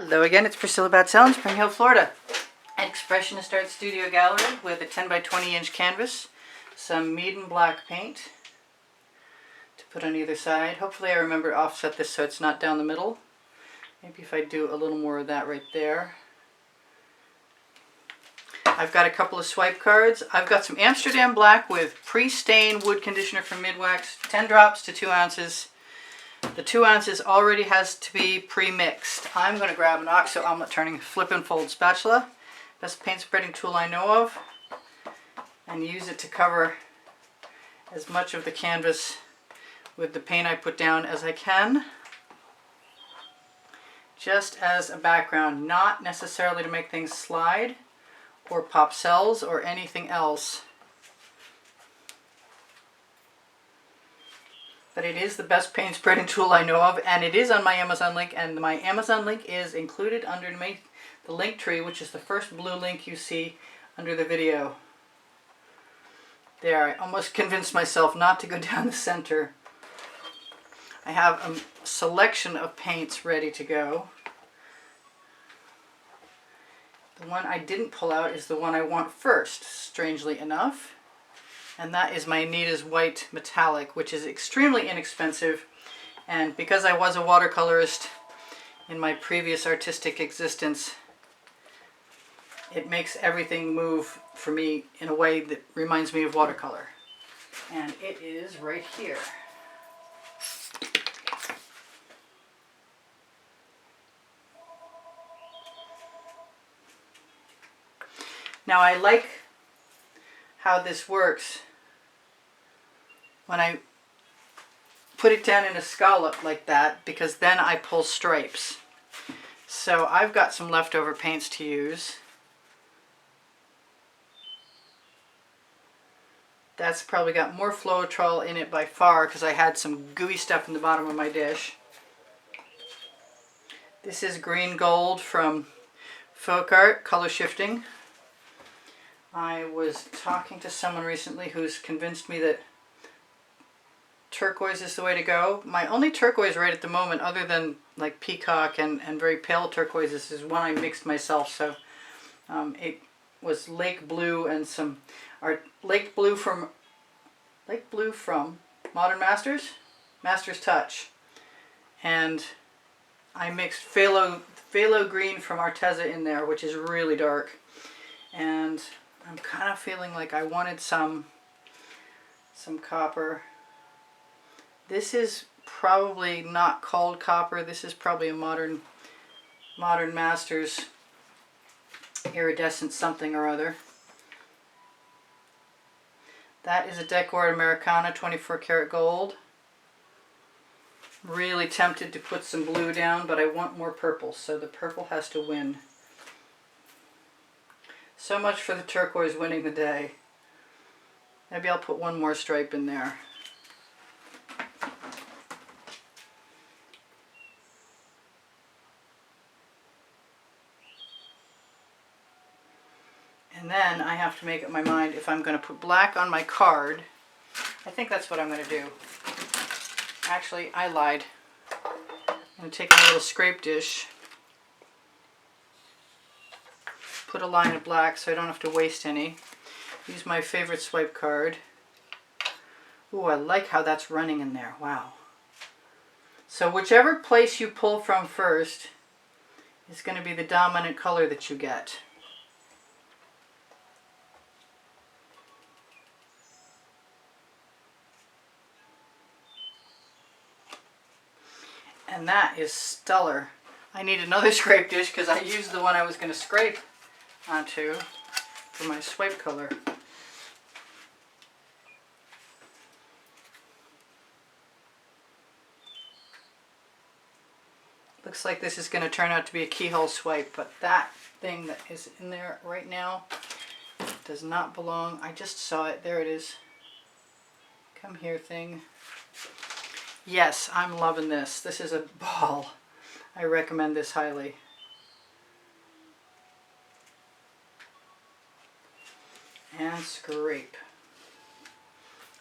Hello again, it's Priscilla Batzell in Spring Hill, Florida. An Expressionist art studio gallery with a 10 by 20 inch canvas, some Mead black paint to put on either side. Hopefully I remember to offset this so it's not down the middle. Maybe if I do a little more of that right there. I've got a couple of swipe cards. I've got some Amsterdam black with pre-stain wood conditioner from Midwax, 10 drops to 2 ounces. The 2 ounces already has to be pre-mixed. I'm going to grab an oxo omelet turning flip and fold spatula, best paint spreading tool I know of, and use it to cover as much of the canvas with the paint I put down as I can, just as a background, not necessarily to make things slide or pop cells or anything else. But it is the best paint spreading tool I know of, and it is on my Amazon link, and my Amazon link is included underneath the link tree, which is the first blue link you see under the video. There, I almost convinced myself not to go down the center. I have a selection of paints ready to go. The one I didn't pull out is the one I want first, strangely enough. And that is my Anita's White Metallic, which is extremely inexpensive. And because I was a watercolorist in my previous artistic existence, it makes everything move for me in a way that reminds me of watercolor. And it is right here. Now I like how this works when I put it down in a scallop like that, because then I pull stripes. So I've got some leftover paints to use. That's probably got more Floetrol in it by far because I had some gooey stuff in the bottom of my dish. This is green gold from Folk Art, color shifting. I was talking to someone recently who's convinced me that turquoise is the way to go. My only turquoise right at the moment, other than like peacock and very pale turquoises, is one I mixed myself. So it was lake blue and some lake blue from Modern Master's Touch, and I mixed phthalo green from Arteza in there, which is really dark, and I'm kind of feeling like I wanted some copper. This is probably not called copper. This is probably a Modern Masters iridescent something or other. That is a Decor Americana 24 karat gold. Really tempted to put some blue down, but I want more purple, so the purple has to win. So much for the turquoise winning the day. Maybe I'll put one more stripe in there. And then I have to make up my mind if I'm going to put black on my card. I think that's what I'm going to do. Actually, I lied. I'm going to take my little scrape dish, put a line of black so I don't have to waste any. Use my favorite swipe card. Ooh, I like how that's running in there. Wow. So whichever place you pull from first is going to be the dominant color that you get. And that is stellar. I need another scrape dish because I used the one I was going to scrape onto for my swipe color. Looks like this is going to turn out to be a keyhole swipe, but that thing that is in there right now does not belong. I just saw it. There it is. Come here, thing. Yes, I'm loving this. This is a ball. I recommend this highly. And scrape.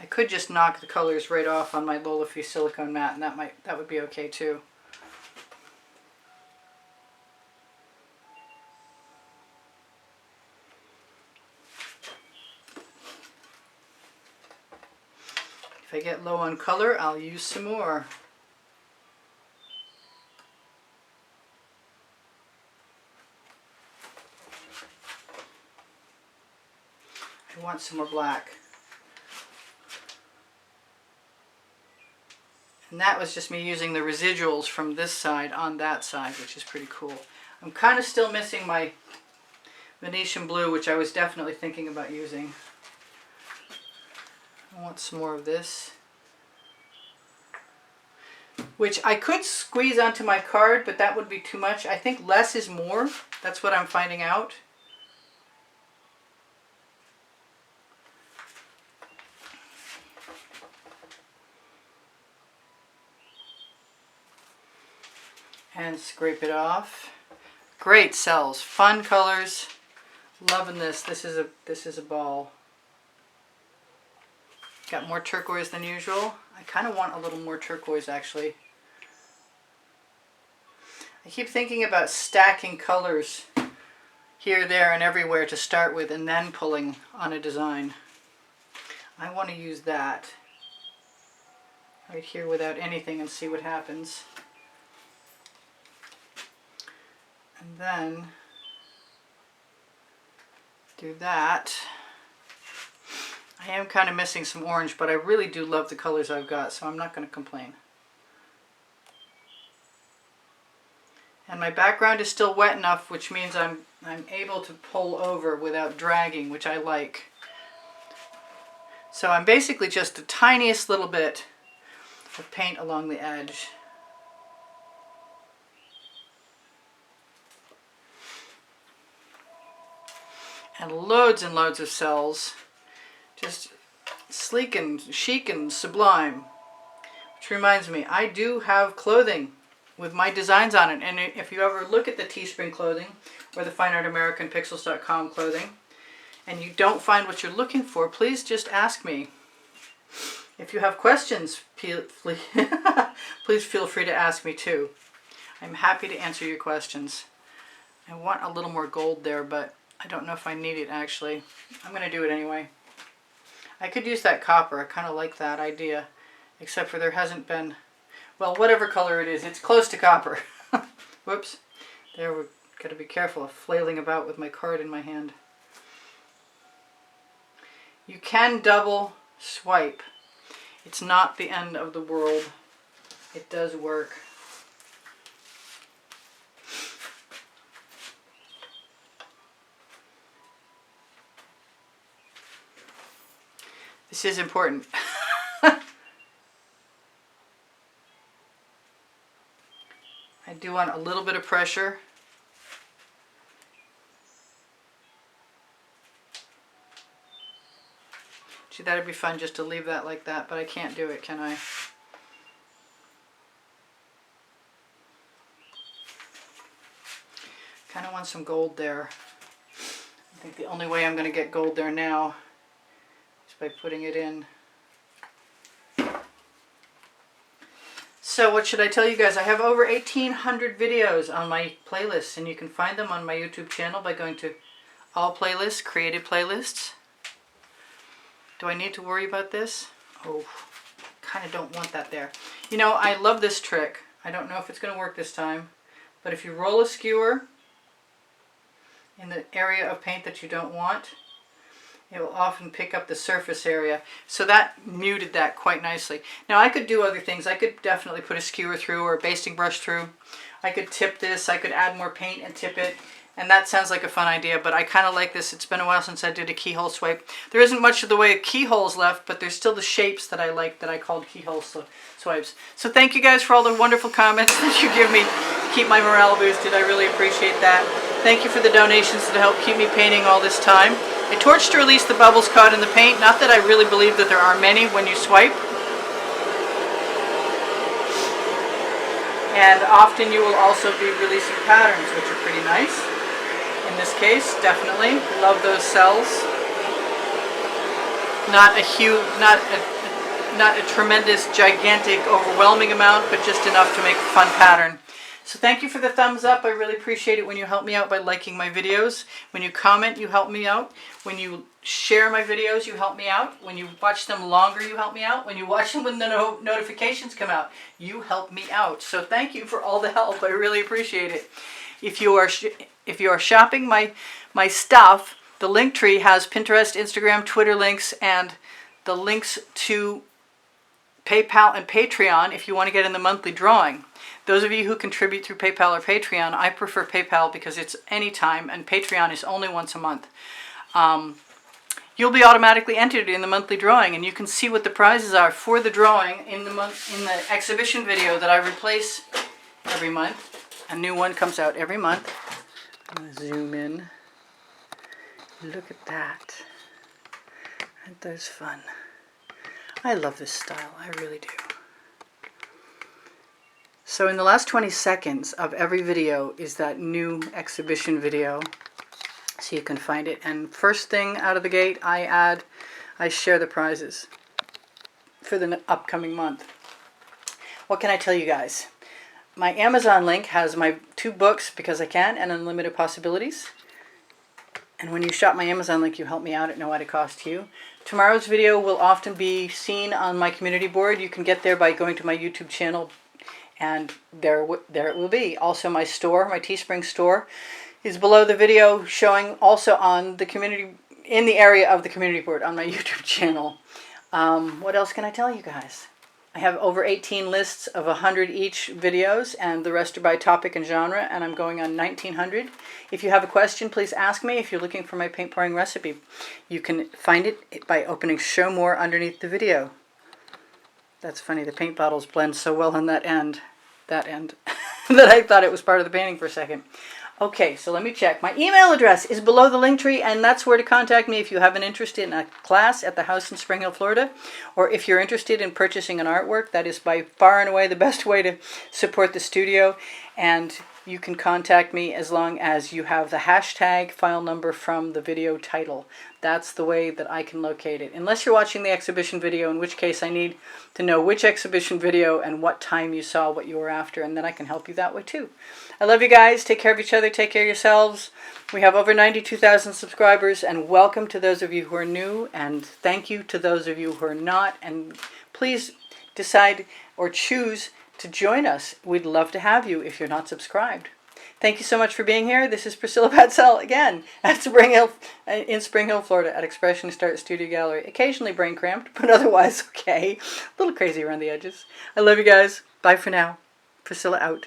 I could just knock the colors right off on my Lola Fee silicone mat, and that would be okay too. If I get low on color, I'll use some more. I want some more black. And that was just me using the residuals from this side on that side, which is pretty cool. I'm kind of still missing my Venetian blue, which I was definitely thinking about using. I want some more of this, which I could squeeze onto my card, but that would be too much. I think less is more. That's what I'm finding out. And scrape it off. Great cells, fun colors. Loving this. This is a ball. Got more turquoise than usual. I kind of want a little more turquoise actually. I keep thinking about stacking colors here, there, and everywhere to start with and then pulling on a design. I want to use that right here without anything and see what happens. And then do that. I am kind of missing some orange, but I really do love the colors I've got, so I'm not going to complain. And my background is still wet enough, which means I'm able to pull over without dragging, which I like. So I'm basically just the tiniest little bit of paint along the edge. And loads of cells, just sleek and chic and sublime. Which reminds me, I do have clothing with my designs on it, and if you ever look at the Teespring clothing or the fineartamericans.pixels.com clothing and you don't find what you're looking for, please just ask me. If you have questions, please feel free to ask me too. I'm happy to answer your questions. I want a little more gold there, but I don't know if I need it actually. I'm going to do it anyway. I could use that copper. I kind of like that idea, except for there hasn't been, well, whatever color it is, it's close to copper. Whoops. There, we've got to be careful of flailing about with my card in my hand. You can double swipe. It's not the end of the world. It does work. This is important. I do want a little bit of pressure. Gee, that'd be fun just to leave that like that, but I can't do it, can I? Kind of want some gold there. I think the only way I'm going to get gold there now is by putting it in. So what should I tell you guys? I have over 1,800 videos on my playlists, and you can find them on my YouTube channel by going to All Playlists, Created Playlists. Do I need to worry about this? Oh, kind of don't want that there. You know, I love this trick. I don't know if it's going to work this time, but if you roll a skewer in the area of paint that you don't want, it will often pick up the surface area. So that muted that quite nicely. Now I could do other things. I could definitely put a skewer through or a basting brush through. I could tip this. I could add more paint and tip it. And that sounds like a fun idea, but I kind of like this. It's been a while since I did a keyhole swipe. There isn't much of the way of keyholes left, but there's still the shapes that I like that I called keyhole swipes. So thank you guys for all the wonderful comments that you give me to keep my morale boosted. I really appreciate that. Thank you for the donations that help keep me painting all this time. I torched to release the bubbles caught in the paint. Not that I really believe that there are many when you swipe. And often you will also be releasing patterns, which are pretty nice. In this case, definitely love those cells. Not a huge, not a tremendous, gigantic, overwhelming amount, but just enough to make a fun pattern. So thank you for the thumbs up. I really appreciate it when you help me out by liking my videos. When you comment, you help me out. When you share my videos, you help me out. When you watch them longer, you help me out. When you watch them when the notifications come out, you help me out. So thank you for all the help. I really appreciate it. If you are shopping my stuff, the link tree has Pinterest, Instagram, Twitter links, and the links to PayPal and Patreon if you want to get in the monthly drawing. Those of you who contribute through PayPal or Patreon, I prefer PayPal because it's anytime, and Patreon is only once a month. You'll be automatically entered in the monthly drawing, and you can see what the prizes are for the drawing in the exhibition video that I replace every month. A new one comes out every month. I'm going to zoom in. Look at that. Aren't those fun? I love this style. I really do. So in the last 20 seconds of every video is that new exhibition video. So you can find it. And first thing out of the gate, I share the prizes for the upcoming month. What can I tell you guys? My Amazon link has my 2 books, Because I Can and Unlimited Possibilities. And when you shop my Amazon link, you help me out at no added cost to you. Tomorrow's video will often be seen on my community board. You can get there by going to my YouTube channel, and there it will be. Also my store, my Teespring store, is below the video, showing also on the community, in the area of the community board on my YouTube channel. What else can I tell you guys? I have over 18 lists of 100 each videos, and the rest are by topic and genre, and I'm going on 1900. If you have a question, please ask me. If you're looking for my paint pouring recipe, you can find it by opening Show More underneath the video. That's funny, the paint bottles blend so well on that end, that I thought it was part of the painting for a second. Okay, so let me check. My email address is below the link tree, and that's where to contact me if you have an interest in a class at the house in Spring Hill, Florida, or if you're interested in purchasing an artwork. That is by far and away the best way to support the studio, and you can contact me as long as you have the hashtag file number from the video title. That's the way that I can locate it. Unless you're watching the exhibition video, in which case I need to know which exhibition video and what time you saw what you were after, and then I can help you that way too. I love you guys. Take care of each other. Take care of yourselves. We have over 92,000 subscribers, and welcome to those of you who are new, and thank you to those of you who are not, and please decide or choose to join us. We'd love to have you if you're not subscribed. Thank you so much for being here. This is Priscilla Batzell again at in Spring Hill, Florida at Expressionist Art Studio Gallery. Occasionally brain cramped, but otherwise okay. A little crazy around the edges. I love you guys. Bye for now. Priscilla out.